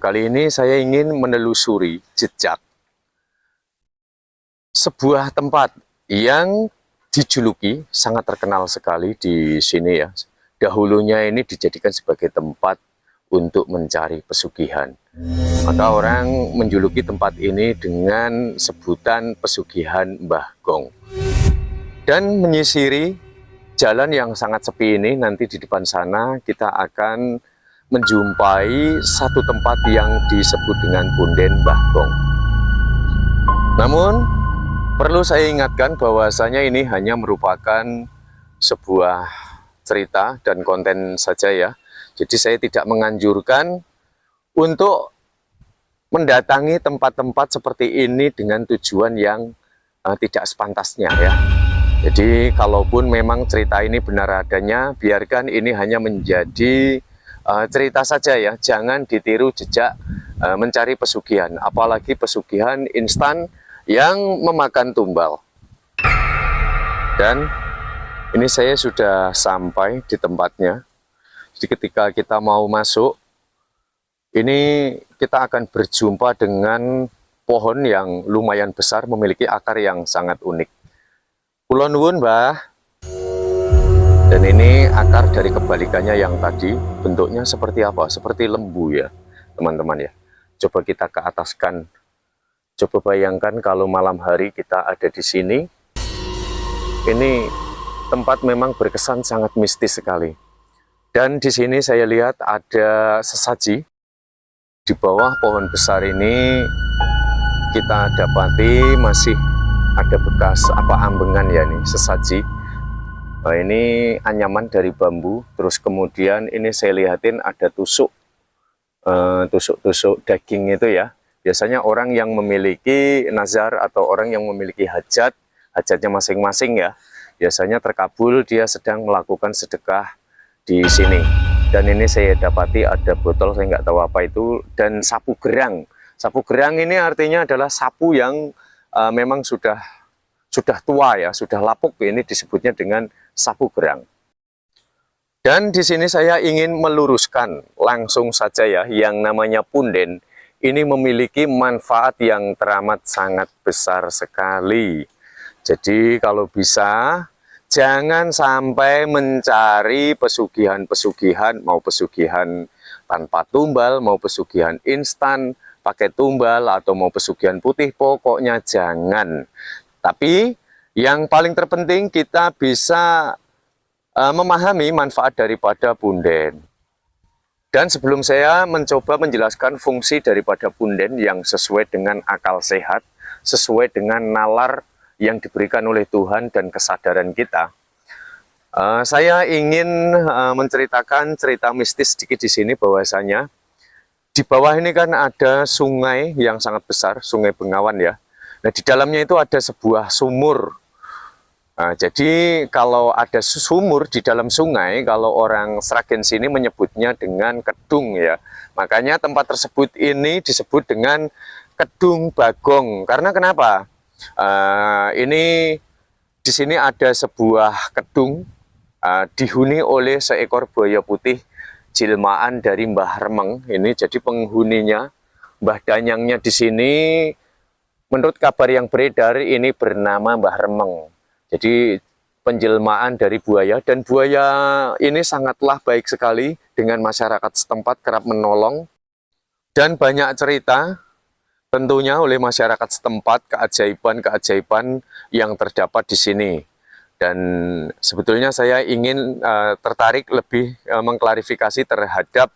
kali ini saya ingin menelusuri jejak sebuah tempat yang dijuluki sangat terkenal sekali di sini ya. Dahulunya ini dijadikan sebagai tempat untuk mencari pesugihan. Maka orang menjuluki tempat ini dengan sebutan pesugihan Mbah Gong. Dan menyisiri jalan yang sangat sepi ini, nanti di depan sana kita akan menjumpai satu tempat yang disebut dengan Punden Mbah Gong. Namun perlu saya ingatkan bahwasanya ini hanya merupakan sebuah cerita dan konten saja ya. Jadi saya tidak menganjurkan untuk mendatangi tempat-tempat seperti ini dengan tujuan yang tidak sepantasnya ya. Jadi kalaupun memang cerita ini benar adanya, biarkan ini hanya menjadi cerita saja ya. Jangan ditiru jejak mencari pesugihan, apalagi pesugihan instan yang memakan tumbal. Dan ini saya sudah sampai di tempatnya. Jadi ketika kita mau masuk, ini kita akan berjumpa dengan pohon yang lumayan besar, memiliki akar yang sangat unik. Kula nuwun, Mbah. Dan ini akar dari kebalikannya yang tadi, bentuknya seperti apa? Seperti lembu ya, teman-teman ya. Coba kita ke ataskan. Coba bayangkan kalau malam hari kita ada di sini. Ini tempat memang berkesan sangat mistis sekali. Dan di sini saya lihat ada sesaji. Di bawah pohon besar ini kita dapati masih ada bekas ambengan ya nih, sesaji. Nah, ini anyaman dari bambu, terus kemudian ini saya lihatin ada tusuk daging itu ya. Biasanya orang yang memiliki nazar atau orang yang memiliki hajatnya masing-masing ya, biasanya terkabul dia sedang melakukan sedekah di sini. Dan ini saya dapati ada botol, saya nggak tahu apa itu, dan sapu gerang. Sapu gerang ini artinya adalah sapu yang memang sudah tua ya, sudah lapuk, ini disebutnya dengan sapu gerang. Dan di sini saya ingin meluruskan langsung saja ya, yang namanya punden ini memiliki manfaat yang teramat sangat besar sekali. Jadi kalau bisa jangan sampai mencari pesugihan-pesugihan, mau pesugihan tanpa tumbal, mau pesugihan instan pakai tumbal, atau mau pesugihan putih, pokoknya jangan. Tapi yang paling terpenting kita bisa memahami manfaat daripada punden. Dan sebelum saya mencoba menjelaskan fungsi daripada punden yang sesuai dengan akal sehat, sesuai dengan nalar yang diberikan oleh Tuhan dan kesadaran kita, saya ingin menceritakan cerita mistis sedikit di sini, bahwasanya di bawah ini kan ada sungai yang sangat besar, Sungai Bengawan ya. Nah, di dalamnya itu ada sebuah sumur. Nah, jadi kalau ada sumur di dalam sungai, kalau orang Sragen sini menyebutnya dengan kedung ya. Makanya tempat tersebut ini disebut dengan Kedung Bagong. Karena kenapa? Ini di sini ada sebuah kedung dihuni oleh seekor buaya putih jelmaan dari Mbah Remeng. Ini jadi penghuninya, Mbah Danyangnya di sini, menurut kabar yang beredar ini bernama Mbah Remeng. Jadi penjelmaan dari buaya, dan buaya ini sangatlah baik sekali dengan masyarakat setempat, kerap menolong, dan banyak cerita tentunya oleh masyarakat setempat keajaiban-keajaiban yang terdapat di sini. Dan sebetulnya saya ingin tertarik lebih mengklarifikasi terhadap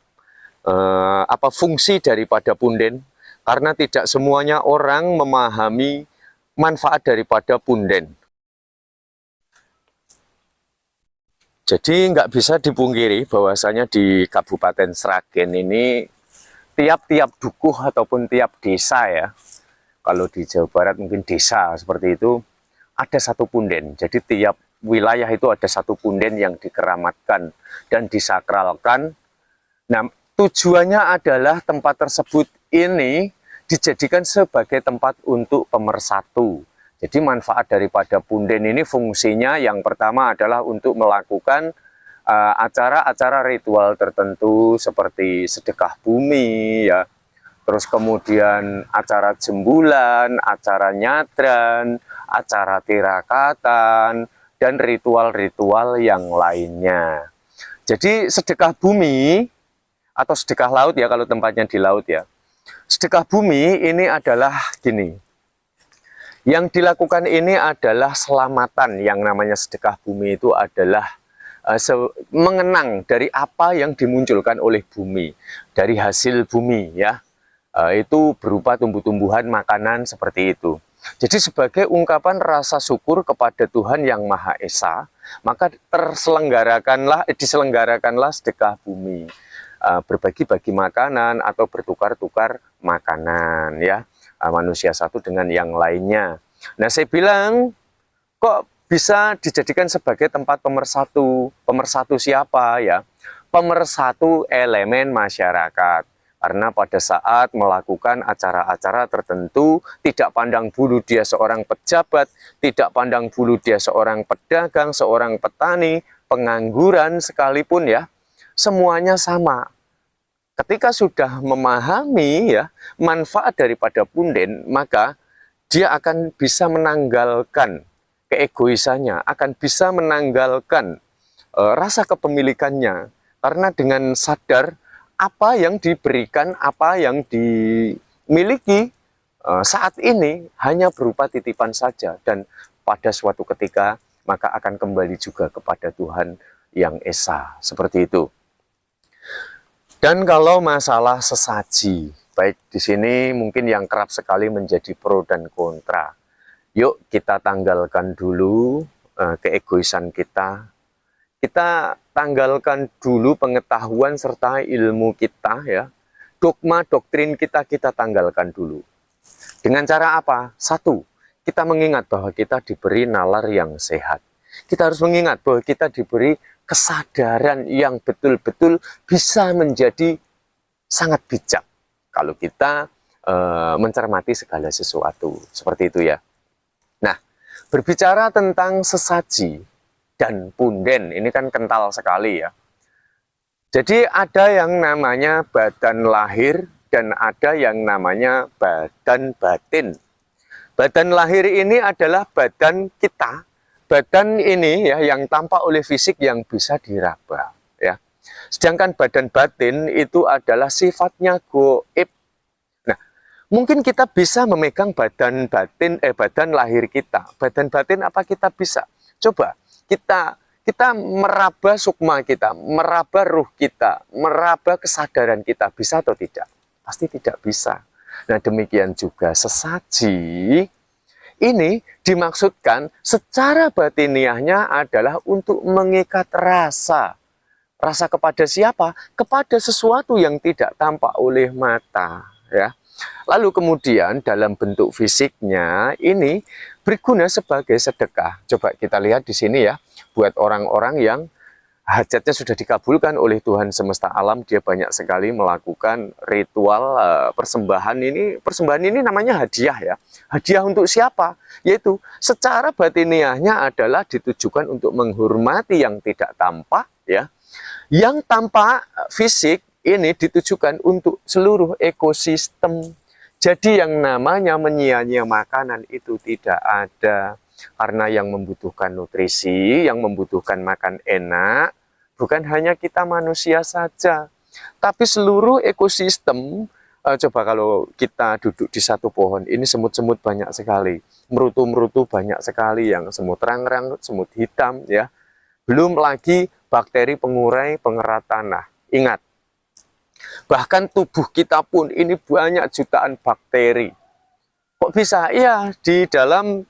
apa fungsi daripada punden, karena tidak semuanya orang memahami manfaat daripada punden. Jadi nggak bisa dipungkiri bahwasanya di Kabupaten Sragen ini tiap-tiap dukuh ataupun tiap desa ya, kalau di Jawa Barat mungkin desa seperti itu, ada satu punden. Jadi tiap wilayah itu ada satu punden yang dikeramatkan dan disakralkan. Nah, tujuannya adalah tempat tersebut ini dijadikan sebagai tempat untuk pemersatu. Jadi manfaat daripada punden ini fungsinya yang pertama adalah untuk melakukan acara-acara ritual tertentu seperti sedekah bumi ya, terus kemudian acara jembulan, acara nyadran, acara tirakatan, dan ritual-ritual yang lainnya. Jadi sedekah bumi atau sedekah laut ya, kalau tempatnya di laut ya. Sedekah bumi ini adalah gini. Yang dilakukan ini adalah selamatan. Yang namanya sedekah bumi itu adalah mengenang dari apa yang dimunculkan oleh bumi, dari hasil bumi ya. Itu berupa tumbuh-tumbuhan, makanan seperti itu. Jadi sebagai ungkapan rasa syukur kepada Tuhan yang Maha Esa, maka diselenggarakanlah sedekah bumi. Berbagi-bagi makanan atau bertukar-tukar makanan ya, manusia satu dengan yang lainnya. Nah, saya bilang kok bisa dijadikan sebagai tempat pemersatu. Pemersatu siapa ya? Pemersatu elemen masyarakat. Karena pada saat melakukan acara-acara tertentu, tidak pandang bulu dia seorang pejabat, tidak pandang bulu dia seorang pedagang, seorang petani, pengangguran sekalipun ya, semuanya sama. Ketika sudah memahami ya manfaat daripada punden, maka dia akan bisa menanggalkan keegoisannya, akan bisa menanggalkan rasa kepemilikannya. Karena dengan sadar apa yang diberikan, apa yang dimiliki saat ini hanya berupa titipan saja, dan pada suatu ketika maka akan kembali juga kepada Tuhan yang Esa, seperti itu. Dan kalau masalah sesaji, baik di sini mungkin yang kerap sekali menjadi pro dan kontra. Yuk kita tanggalkan dulu keegoisan kita. Kita tanggalkan dulu pengetahuan serta ilmu kita ya. Dogma, doktrin kita tanggalkan dulu. Dengan cara apa? Satu, kita mengingat bahwa kita diberi nalar yang sehat. Kita harus mengingat bahwa kita diberi kesadaran yang betul-betul bisa menjadi sangat bijak kalau kita mencermati segala sesuatu. Seperti itu ya. Nah, berbicara tentang sesaji dan punden, ini kan kental sekali ya. Jadi ada yang namanya badan lahir dan ada yang namanya badan batin. Badan lahir ini adalah badan kita. Badan ini ya yang tampak oleh fisik yang bisa diraba ya. Sedangkan badan batin itu adalah sifatnya goib. Nah, mungkin kita bisa memegang badan batin badan lahir kita. Badan batin apa kita bisa? Coba kita meraba sukma kita, meraba ruh kita, meraba kesadaran kita, bisa atau tidak? Pasti tidak bisa. Nah, demikian juga sesaji ini dimaksudkan secara batiniahnya adalah untuk mengikat rasa. Rasa kepada siapa? Kepada sesuatu yang tidak tampak oleh mata ya. Lalu kemudian dalam bentuk fisiknya ini berguna sebagai sedekah. Coba kita lihat di sini ya, buat orang-orang yang hajatnya sudah dikabulkan oleh Tuhan semesta alam, dia banyak sekali melakukan ritual persembahan ini. Persembahan ini namanya hadiah ya. Hadiah untuk siapa? Yaitu secara batiniahnya adalah ditujukan untuk menghormati yang tidak tampak ya. Yang tampak fisik ini ditujukan untuk seluruh ekosistem. Jadi yang namanya menyia-nyia makanan itu tidak ada. Karena yang membutuhkan nutrisi, yang membutuhkan makan enak, bukan hanya kita manusia saja, tapi seluruh ekosistem. Coba kalau kita duduk di satu pohon, ini semut-semut banyak sekali, merutu-merutu banyak sekali, yang semut rangrang, semut hitam, ya. Belum lagi bakteri pengurai pengerat tanah. Ingat, bahkan tubuh kita pun ini banyak jutaan bakteri. Kok bisa? Iya, di dalam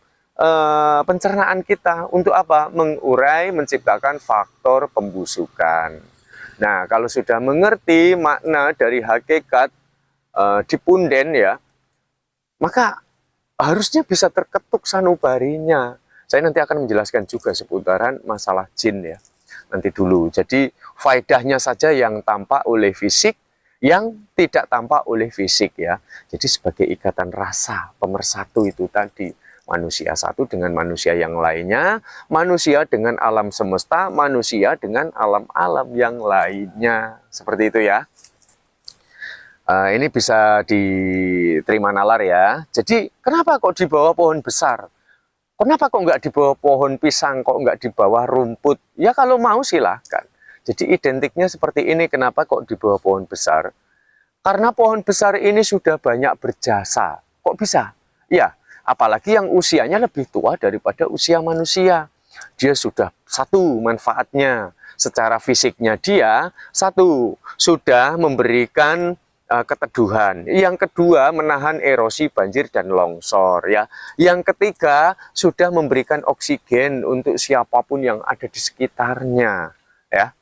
pencernaan kita untuk apa? Mengurai, menciptakan faktor pembusukan. Nah, kalau sudah mengerti makna dari hakikat di punden ya, maka harusnya bisa terketuk sanubarinya. Saya nanti akan menjelaskan juga seputaran masalah jin ya, nanti dulu. Jadi faedahnya saja yang tampak oleh fisik, yang tidak tampak oleh fisik ya. Jadi sebagai ikatan rasa, pemersatu itu tadi. Manusia satu dengan manusia yang lainnya, manusia dengan alam semesta, manusia dengan alam-alam yang lainnya. Seperti itu ya. Ini bisa diterima nalar ya. Jadi kenapa kok di bawah pohon besar? Kenapa kok nggak di bawah pohon pisang, kok nggak di bawah rumput? Ya kalau mau silahkan. Jadi identiknya seperti ini, kenapa kok di bawah pohon besar? Karena pohon besar ini sudah banyak berjasa. Kok bisa? Ya, apalagi yang usianya lebih tua daripada usia manusia. Dia sudah satu manfaatnya, secara fisiknya dia satu, sudah memberikan keteduhan. Yang kedua, menahan erosi banjir dan longsor ya. Yang ketiga, sudah memberikan oksigen untuk siapapun yang ada di sekitarnya ya.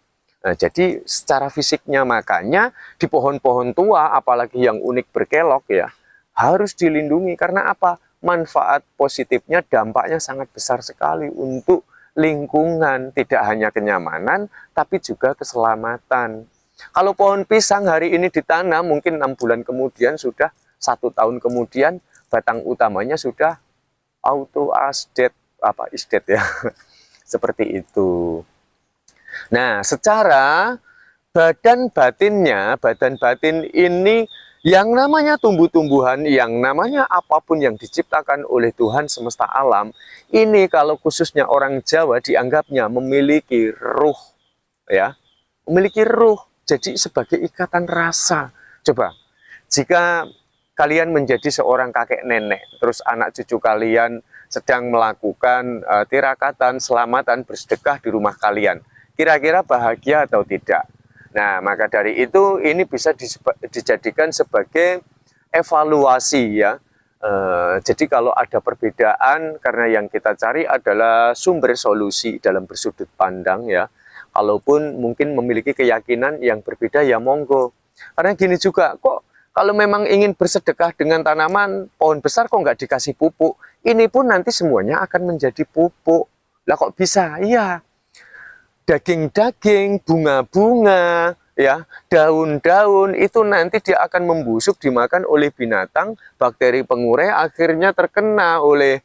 Nah, jadi secara fisiknya makanya di pohon-pohon tua, apalagi yang unik berkelok ya, harus dilindungi. Karena apa? Manfaat positifnya, dampaknya sangat besar sekali untuk lingkungan. Tidak hanya kenyamanan, tapi juga keselamatan. Kalau pohon pisang hari ini ditanam, mungkin 6 bulan kemudian sudah 1 tahun kemudian batang utamanya sudah auto isdet ya, seperti itu. Nah, secara badan batin ini yang namanya tumbuh-tumbuhan, yang namanya apapun yang diciptakan oleh Tuhan semesta alam, ini kalau khususnya orang Jawa dianggapnya memiliki ruh ya, memiliki ruh. Jadi sebagai ikatan rasa. Coba, jika kalian menjadi seorang kakek nenek, terus anak cucu kalian sedang melakukan tirakatan, selamatan, bersedekah di rumah kalian, kira-kira bahagia atau tidak? Nah, maka dari itu ini bisa dijadikan sebagai evaluasi ya. Jadi kalau ada perbedaan, karena yang kita cari adalah sumber solusi dalam bersudut pandang ya. Kalaupun mungkin memiliki keyakinan yang berbeda ya monggo. Karena gini juga, kok kalau memang ingin bersedekah dengan tanaman pohon besar kok nggak dikasih pupuk? Ini pun nanti semuanya akan menjadi pupuk. Lah kok bisa? Iya. Daging-daging, bunga-bunga, ya, daun-daun itu nanti dia akan membusuk, dimakan oleh binatang, bakteri pengurai, akhirnya terkena oleh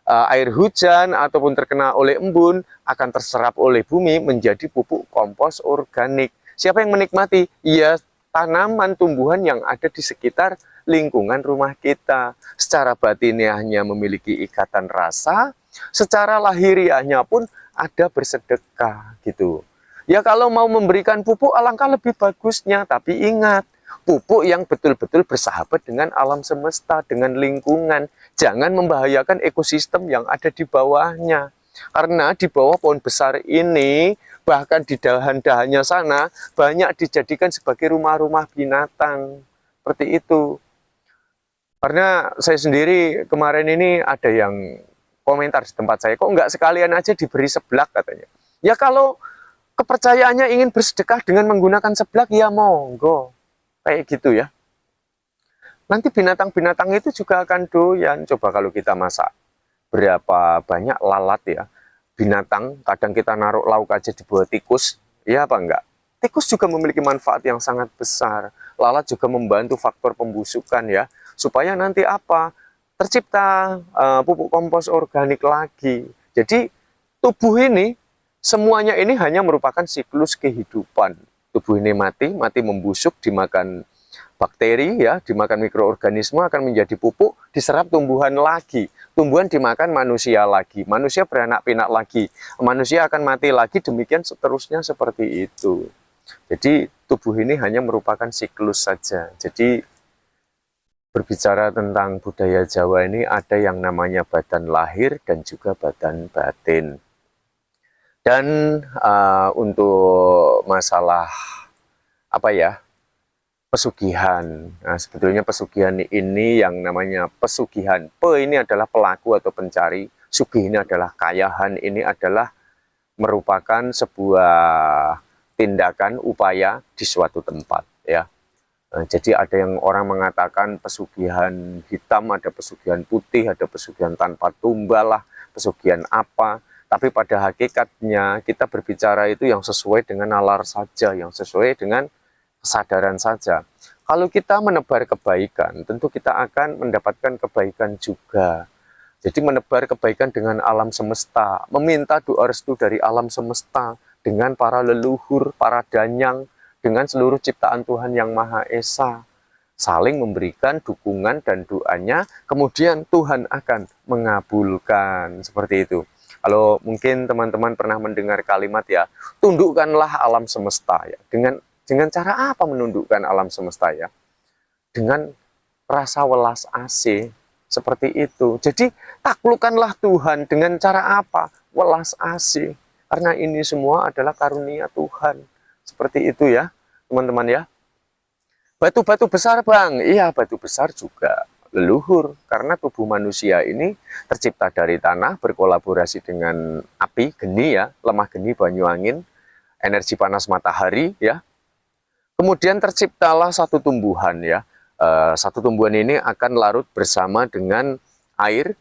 air hujan ataupun terkena oleh embun, akan terserap oleh bumi menjadi pupuk kompos organik. Siapa yang menikmati? Ya, tanaman tumbuhan yang ada di sekitar lingkungan rumah kita. Secara batiniahnya memiliki ikatan rasa, secara lahiriahnya pun ada bersedekah gitu. Ya kalau mau memberikan pupuk alangkah lebih bagusnya, tapi ingat, pupuk yang betul-betul bersahabat dengan alam semesta, dengan lingkungan. Jangan membahayakan ekosistem yang ada di bawahnya. Karena di bawah pohon besar ini, bahkan di dahan-dahannya sana, banyak dijadikan sebagai rumah-rumah binatang. Seperti itu. Karena saya sendiri kemarin ini ada yang komentar di tempat saya, kok nggak sekalian aja diberi seblak katanya. Ya kalau kepercayaannya ingin bersedekah dengan menggunakan seblak, ya monggo. Kayak gitu ya. Nanti binatang-binatang itu juga akan doyan. Coba kalau kita masak, berapa banyak lalat ya. Binatang, kadang kita naruh lauk aja di bawah tikus, ya apa enggak? Tikus juga memiliki manfaat yang sangat besar. Lalat juga membantu faktor pembusukan ya. Supaya nanti apa? Tercipta pupuk kompos organik lagi. Jadi tubuh ini, semuanya ini hanya merupakan siklus kehidupan. Tubuh ini mati membusuk, dimakan bakteri ya, dimakan mikroorganisme, akan menjadi pupuk, diserap tumbuhan lagi. Tumbuhan dimakan manusia lagi. Manusia beranak pinak lagi. Manusia akan mati lagi, demikian seterusnya seperti itu. Jadi tubuh ini hanya merupakan siklus saja. Jadi berbicara tentang budaya Jawa ini ada yang namanya badan lahir dan juga badan batin. Dan untuk masalah apa ya, pesugihan. Nah, sebetulnya pesugihan ini yang namanya pesugihan. Ini adalah pelaku atau pencari. Sugih ini adalah kayahan. Ini adalah merupakan sebuah tindakan upaya di suatu tempat ya. Nah, jadi ada yang orang mengatakan pesugihan hitam, ada pesugihan putih, ada pesugihan tanpa tumbal lah, pesugihan apa. Tapi pada hakikatnya kita berbicara itu yang sesuai dengan nalar saja, yang sesuai dengan kesadaran saja. Kalau kita menebar kebaikan, tentu kita akan mendapatkan kebaikan juga. Jadi menebar kebaikan dengan alam semesta, meminta doa restu dari alam semesta, dengan para leluhur, para danyang, dengan seluruh ciptaan Tuhan yang Maha Esa. saling memberikan dukungan dan doanya, kemudian Tuhan akan mengabulkan, seperti itu. Kalau mungkin teman-teman pernah mendengar kalimat ya, tundukkanlah alam semesta ya. Dengan cara apa menundukkan alam semesta ya? Dengan rasa welas asih, seperti itu. Jadi taklukkanlah Tuhan dengan cara apa? Welas asih. Karena ini semua adalah karunia Tuhan. Seperti itu ya, teman-teman ya. Batu-batu besar, Bang. Iya, batu besar juga leluhur, karena tubuh manusia ini tercipta dari tanah, berkolaborasi dengan api, geni ya, lemah geni, banyu angin, energi panas matahari ya. Kemudian terciptalah satu tumbuhan ya. Satu tumbuhan ini akan larut bersama dengan air,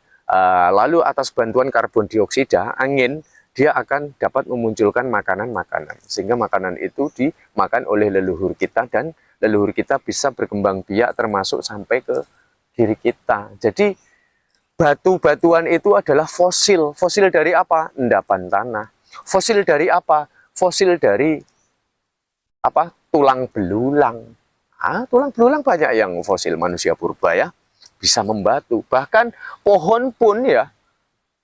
lalu atas bantuan karbon dioksida, angin, dia akan dapat memunculkan makanan-makanan, sehingga makanan itu dimakan oleh leluhur kita, dan leluhur kita bisa berkembang biak termasuk sampai ke diri kita. Jadi batu-batuan itu adalah fosil. Fosil dari apa? Endapan tanah. Fosil dari apa? Fosil dari apa? Tulang belulang. Tulang belulang banyak yang fosil manusia purba ya. Bisa membatu. Bahkan pohon pun ya,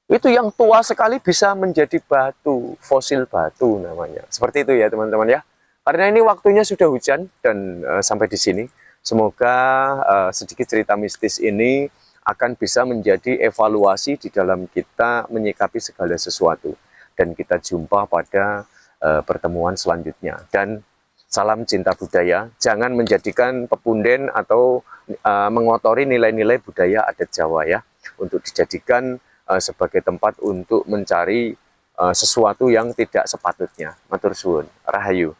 itu yang tua sekali bisa menjadi batu. Fosil batu namanya. Seperti itu ya teman-teman ya. Karena ini waktunya sudah hujan dan sampai di sini. Semoga sedikit cerita mistis ini akan bisa menjadi evaluasi di dalam kita menyikapi segala sesuatu. Dan kita jumpa pada pertemuan selanjutnya. Dan salam cinta budaya. Jangan menjadikan pepunden atau mengotori nilai-nilai budaya adat Jawa ya. Untuk dijadikan sebagai tempat untuk mencari sesuatu yang tidak sepatutnya. Matur suwun. Rahayu.